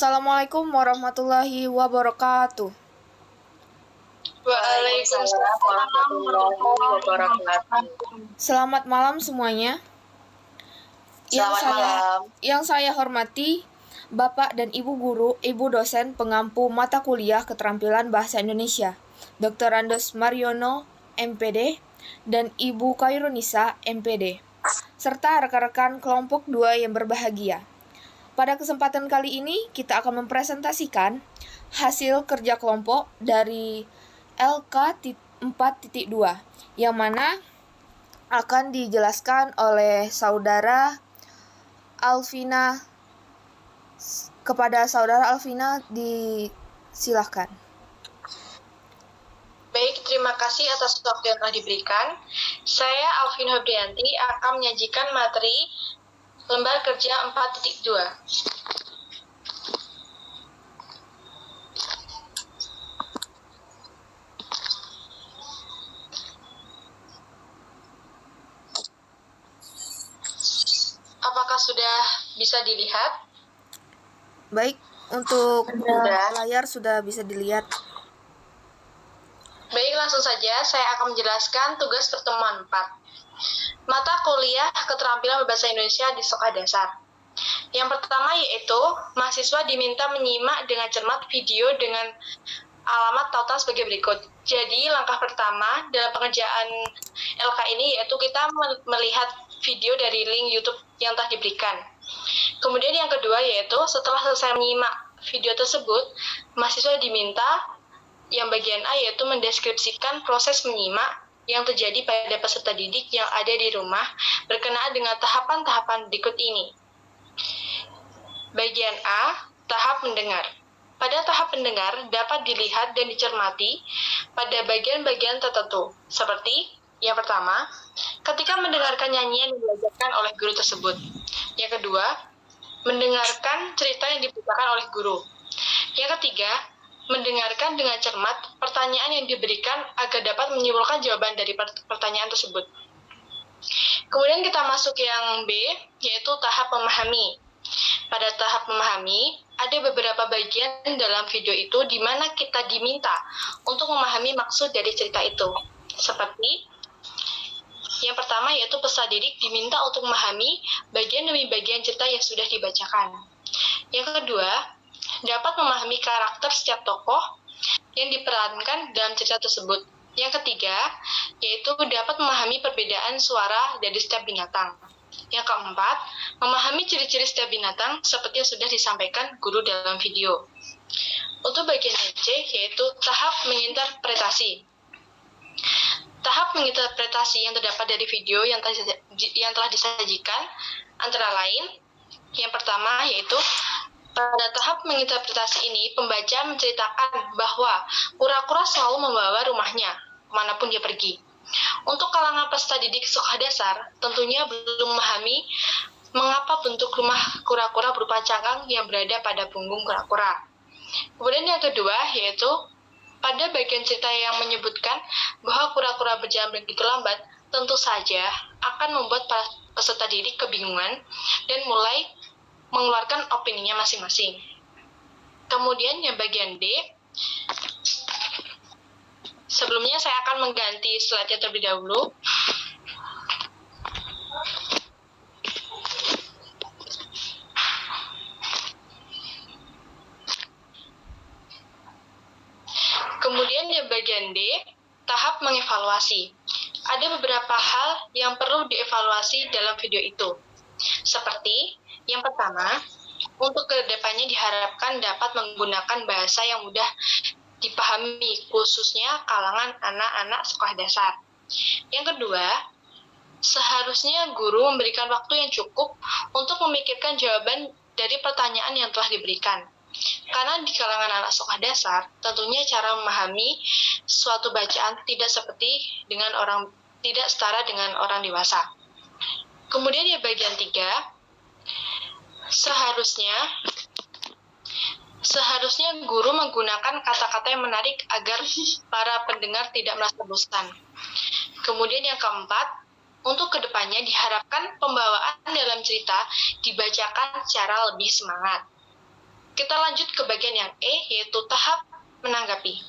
Assalamualaikum warahmatullahi wabarakatuh. Waalaikumsalam warahmatullahi wabarakatuh. Selamat malam semuanya. Yang saya hormati Bapak dan Ibu Guru, Ibu dosen pengampu mata kuliah keterampilan bahasa Indonesia, Dr. Andos Mariono, MPD, dan Ibu Kairunisa, MPD, serta rekan-rekan kelompok 2 yang berbahagia. Pada kesempatan kali ini, kita akan mempresentasikan hasil kerja kelompok dari LK 4.2, yang mana akan dijelaskan oleh saudara Alvina. Kepada saudara Alvina, disilahkan. Baik, terima kasih atas waktu yang telah diberikan. Saya Alvina Febrianti akan menyajikan materi lembar kerja 4.2. Apakah sudah bisa dilihat? Baik, untuk layar sudah bisa dilihat. Baik, langsung saja saya akan menjelaskan tugas pertemuan 4. Mata kuliah keterampilan berbahasa Indonesia di sekolah dasar. Yang pertama yaitu, mahasiswa diminta menyimak dengan cermat video dengan alamat tautan sebagai berikut. Jadi, langkah pertama dalam pengerjaan LK ini yaitu kita melihat video dari link YouTube yang telah diberikan. Kemudian yang kedua yaitu, setelah selesai menyimak video tersebut, mahasiswa diminta yang bagian A yaitu mendeskripsikan proses menyimak yang terjadi pada peserta didik yang ada di rumah berkenaan dengan tahapan-tahapan berikut ini. Bagian A, tahap mendengar. Pada tahap mendengar dapat dilihat dan dicermati pada bagian-bagian tertentu, seperti yang pertama, ketika mendengarkan nyanyian yang diajarkan oleh guru tersebut. Yang kedua, mendengarkan cerita yang dibacakan oleh guru. Yang ketiga, mendengarkan dengan cermat pertanyaan yang diberikan agar dapat menyimpulkan jawaban dari pertanyaan tersebut. Kemudian kita masuk yang B, yaitu tahap memahami. Pada tahap memahami, ada beberapa bagian dalam video itu di mana kita diminta untuk memahami maksud dari cerita itu. Seperti yang pertama yaitu peserta didik diminta untuk memahami bagian demi bagian cerita yang sudah dibacakan. Yang kedua, dapat memahami karakter setiap tokoh yang diperankan dalam cerita tersebut. Yang ketiga, yaitu dapat memahami perbedaan suara dari setiap binatang. Yang keempat, memahami ciri-ciri setiap binatang seperti yang sudah disampaikan guru dalam video. Untuk bagian C, yaitu tahap menginterpretasi. Tahap menginterpretasi yang terdapat dari video yang telah disajikan antara lain, yang pertama yaitu, pada tahap menginterpretasi ini, pembaca menceritakan bahwa kura-kura selalu membawa rumahnya, kemanapun dia pergi. Untuk kalangan peserta didik sekolah dasar, tentunya belum memahami mengapa bentuk rumah kura-kura berupa cangkang yang berada pada punggung kura-kura. Kemudian yang kedua, yaitu pada bagian cerita yang menyebutkan bahwa kura-kura berjalan begitu lambat, tentu saja akan membuat para peserta didik kebingungan dan mulai mengeluarkan opininya masing-masing. Kemudian yang bagian D, sebelumnya saya akan mengganti slide-nya terlebih dahulu. Kemudian yang bagian D, tahap mengevaluasi. Ada beberapa hal yang perlu dievaluasi dalam video itu. Seperti yang pertama, untuk kedepannya diharapkan dapat menggunakan bahasa yang mudah dipahami, khususnya kalangan anak-anak sekolah dasar. Yang kedua, seharusnya guru memberikan waktu yang cukup untuk memikirkan jawaban dari pertanyaan yang telah diberikan. Karena di kalangan anak sekolah dasar, tentunya cara memahami suatu bacaan tidak setara dengan orang dewasa. Kemudian yang bagian 3, seharusnya guru menggunakan kata-kata yang menarik agar para pendengar tidak merasa bosan. Kemudian yang keempat, untuk kedepannya diharapkan pembawaan dalam cerita dibacakan secara lebih semangat. Kita lanjut ke bagian yang E, yaitu tahap menanggapi.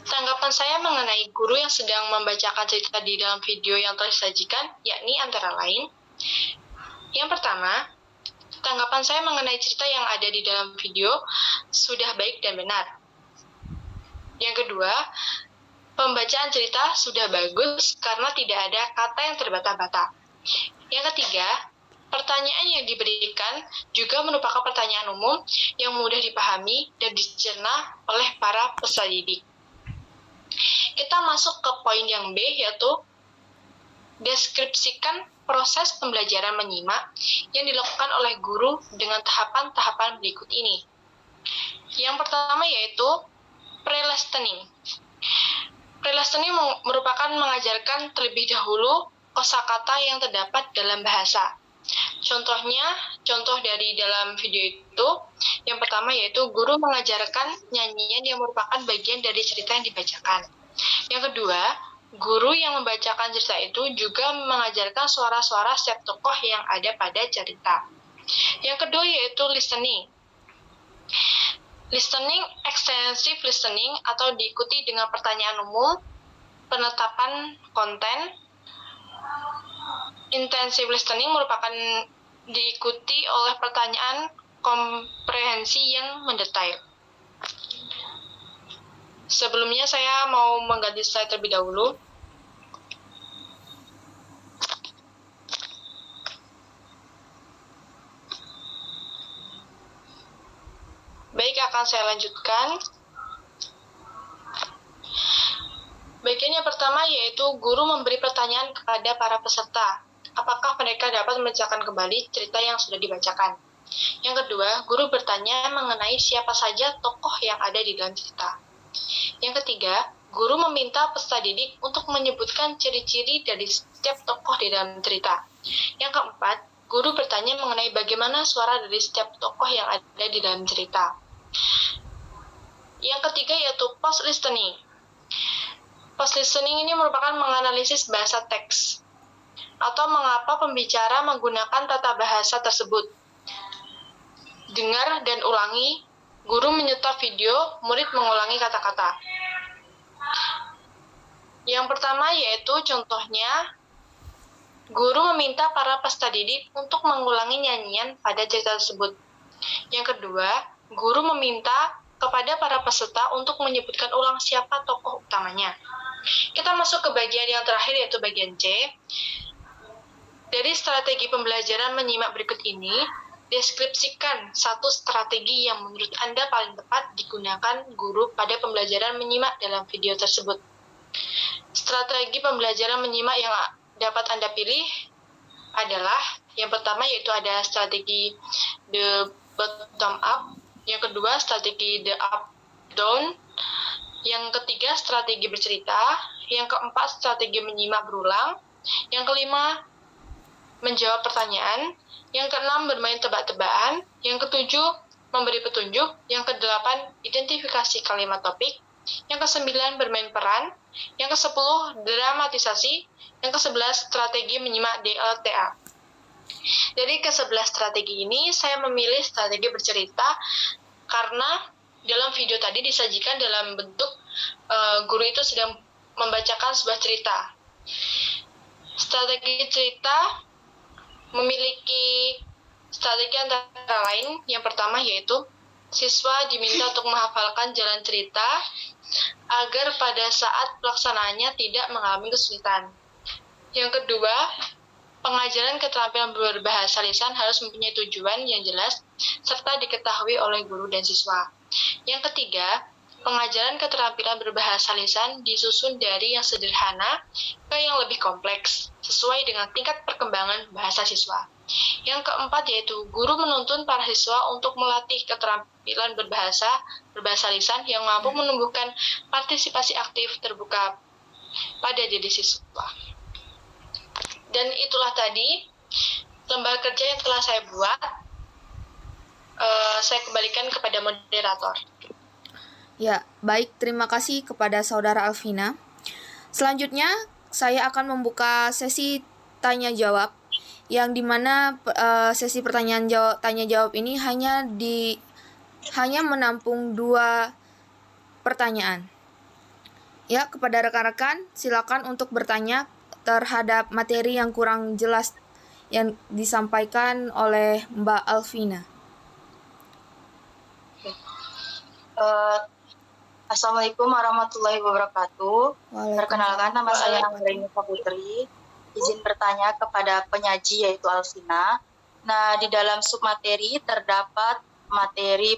Tanggapan saya mengenai guru yang sedang membacakan cerita di dalam video yang telah disajikan, yakni antara lain, yang pertama, tanggapan saya mengenai cerita yang ada di dalam video sudah baik dan benar. Yang kedua, pembacaan cerita sudah bagus karena tidak ada kata yang terbata-bata. Yang ketiga, pertanyaan yang diberikan juga merupakan pertanyaan umum yang mudah dipahami dan dicerna oleh para peserta didik. Kita masuk ke poin yang B, yaitu deskripsikan proses pembelajaran menyimak yang dilakukan oleh guru dengan tahapan-tahapan berikut ini. Yang pertama yaitu pre-listening. Pre-listening merupakan mengajarkan terlebih dahulu kosakata yang terdapat dalam bahasa. Contoh dari dalam video itu, yang pertama yaitu guru mengajarkan nyanyian yang merupakan bagian dari cerita yang dibacakan. Yang kedua, guru yang membacakan cerita itu juga mengajarkan suara-suara setiap tokoh yang ada pada cerita. Yang kedua yaitu listening. Listening, extensive listening atau diikuti dengan pertanyaan umum, penetapan konten. Intensive listening merupakan diikuti oleh pertanyaan komprehensi yang mendetail. Sebelumnya saya mau mengganti slide terlebih dahulu. Baik, akan saya lanjutkan. Bagian yang pertama yaitu guru memberi pertanyaan kepada para peserta. Apakah mereka dapat membacakan kembali cerita yang sudah dibacakan? Yang kedua, guru bertanya mengenai siapa saja tokoh yang ada di dalam cerita. Yang ketiga, guru meminta peserta didik untuk menyebutkan ciri-ciri dari setiap tokoh di dalam cerita. Yang keempat, guru bertanya mengenai bagaimana suara dari setiap tokoh yang ada di dalam cerita. Yang ketiga yaitu post-listening. Post-listening ini merupakan menganalisis bahasa teks atau mengapa pembicara menggunakan tata bahasa tersebut. Dengar dan ulangi, guru menyetor video, murid mengulangi kata-kata. Yang pertama yaitu contohnya, guru meminta para peserta didik untuk mengulangi nyanyian pada cerita tersebut. Yang kedua, guru meminta kepada para peserta untuk menyebutkan ulang siapa tokoh utamanya. Kita masuk ke bagian yang terakhir yaitu bagian C. Dari strategi pembelajaran menyimak berikut ini, deskripsikan satu strategi yang menurut Anda paling tepat digunakan guru pada pembelajaran menyimak dalam video tersebut. Strategi pembelajaran menyimak yang dapat Anda pilih adalah yang pertama yaitu ada strategi the bottom up, yang kedua strategi the up down, yang ketiga strategi bercerita, yang keempat strategi menyimak berulang, yang kelima menjawab pertanyaan, yang keenam bermain tebak-tebakan, yang ketujuh memberi petunjuk, yang kedelapan identifikasi kalimat topik, yang kesembilan bermain peran, yang kesepuluh dramatisasi, yang kesebelas strategi menyimak DLTA. Dari ke-11 strategi ini, saya memilih strategi bercerita karena dalam video tadi disajikan dalam bentuk guru itu sedang membacakan sebuah cerita. Strategi cerita memiliki strategi antara lain. Yang pertama yaitu siswa diminta untuk menghafalkan jalan cerita agar pada saat pelaksanaannya tidak mengalami kesulitan. Yang kedua, pengajaran keterampilan berbahasa lisan harus mempunyai tujuan yang jelas serta diketahui oleh guru dan siswa. Yang ketiga, pengajaran keterampilan berbahasa lisan disusun dari yang sederhana ke yang lebih kompleks, sesuai dengan tingkat perkembangan bahasa siswa. Yang keempat yaitu guru menuntun para siswa untuk melatih keterampilan berbahasa lisan yang mampu menumbuhkan partisipasi aktif terbuka pada diri siswa. Dan itulah tadi lembar kerja yang telah saya buat. Saya kembalikan kepada moderator. Ya, baik. Terima kasih kepada Saudara Alvina. Selanjutnya, saya akan membuka sesi tanya-jawab yang dimana sesi tanya jawab ini hanya menampung 2 pertanyaan. Ya, kepada rekan-rekan silakan untuk bertanya terhadap materi yang kurang jelas yang disampaikan oleh Mbak Alvina. Assalamualaikum warahmatullahi wabarakatuh. Perkenalkan, nama saya Anggrainita Putri. Izin bertanya kepada penyaji yaitu Alvina. Nah, di dalam submateri terdapat materi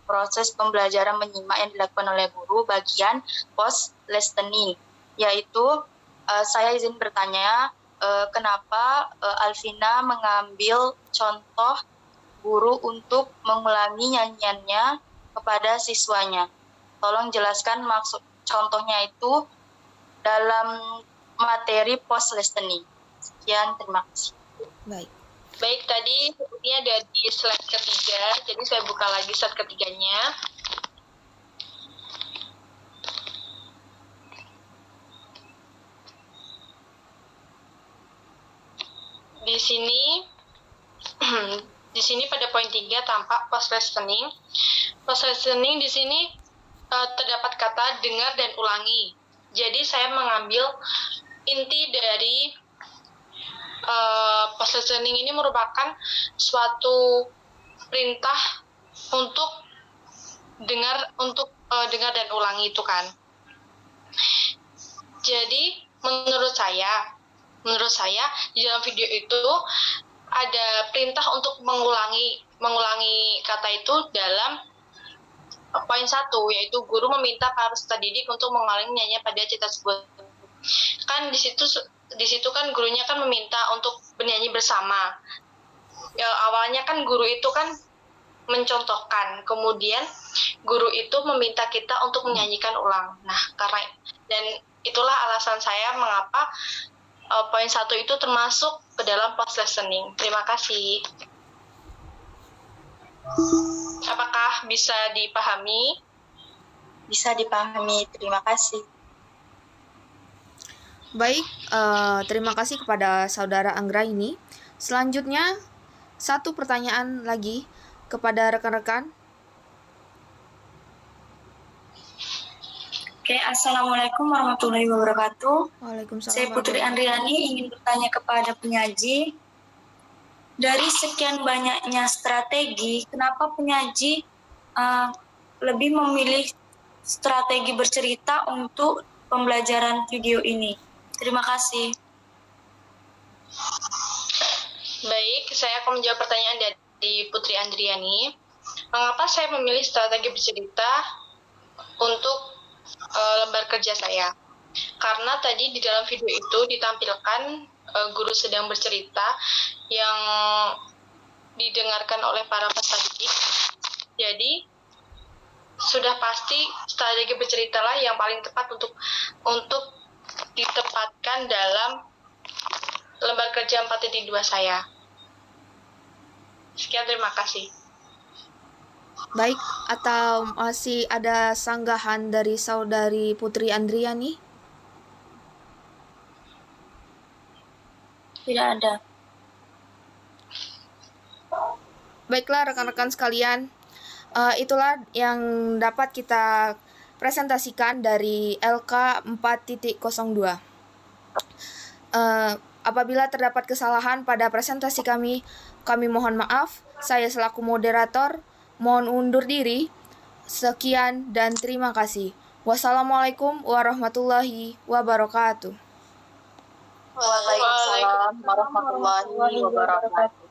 proses pembelajaran menyimak yang dilakukan oleh guru bagian post listening, yaitu saya izin bertanya kenapa Alvina mengambil contoh guru untuk mengulangi nyanyiannya kepada siswanya. Tolong jelaskan maksud contohnya itu dalam materi post listening. Sekian, terima kasih. Baik, tadi sepertinya ada di slide ketiga, jadi saya buka lagi slide ketiganya. Di sini pada poin 3 tampak post listening. Post listening di sini terdapat kata dengar dan ulangi. Jadi saya mengambil inti dari post listening ini merupakan suatu perintah untuk dengar dan ulangi itu kan. Jadi menurut saya di dalam video itu ada perintah untuk mengulangi kata itu dalam poin 1, yaitu guru meminta para peserta didik untuk mengulangi nyanyian pada cerita tersebut. Kan di situ kan gurunya kan meminta untuk bernyanyi bersama. Ya, awalnya kan guru itu kan mencontohkan, kemudian guru itu meminta kita untuk menyanyikan ulang. Nah, dan itulah alasan saya mengapa poin 1 itu termasuk ke dalam post listening. Terima kasih. Apakah bisa dipahami? Bisa dipahami, terima kasih. Baik, terima kasih kepada Saudara Anggraini. Selanjutnya, 1 pertanyaan lagi kepada rekan-rekan. Oke, Assalamualaikum warahmatullahi wabarakatuh. Waalaikumsalam. Saya Putri Andriani ingin bertanya kepada penyaji. Dari sekian banyaknya strategi, kenapa penyaji lebih memilih strategi bercerita untuk pembelajaran video ini? Terima kasih. Baik, saya akan menjawab pertanyaan dari Putri Andriani. Mengapa saya memilih strategi bercerita untuk lembar kerja saya? Karena tadi di dalam video itu ditampilkan guru sedang bercerita yang didengarkan oleh para peserta didik. Jadi sudah pasti strategi berceritalah yang paling tepat untuk ditempatkan dalam lembar kerja 4.2 saya. Sekian, terima kasih. Baik, atau masih ada sanggahan dari Saudari Putri Andriani? Tidak ada. Baiklah rekan-rekan sekalian, itulah yang dapat kita presentasikan dari LK 4.02. Apabila terdapat kesalahan pada presentasi kami mohon maaf. Saya selaku moderator mohon undur diri. Sekian dan terima kasih. Wassalamualaikum warahmatullahi wabarakatuh. Waalaikumsalam warahmatullahi wabarakatuh.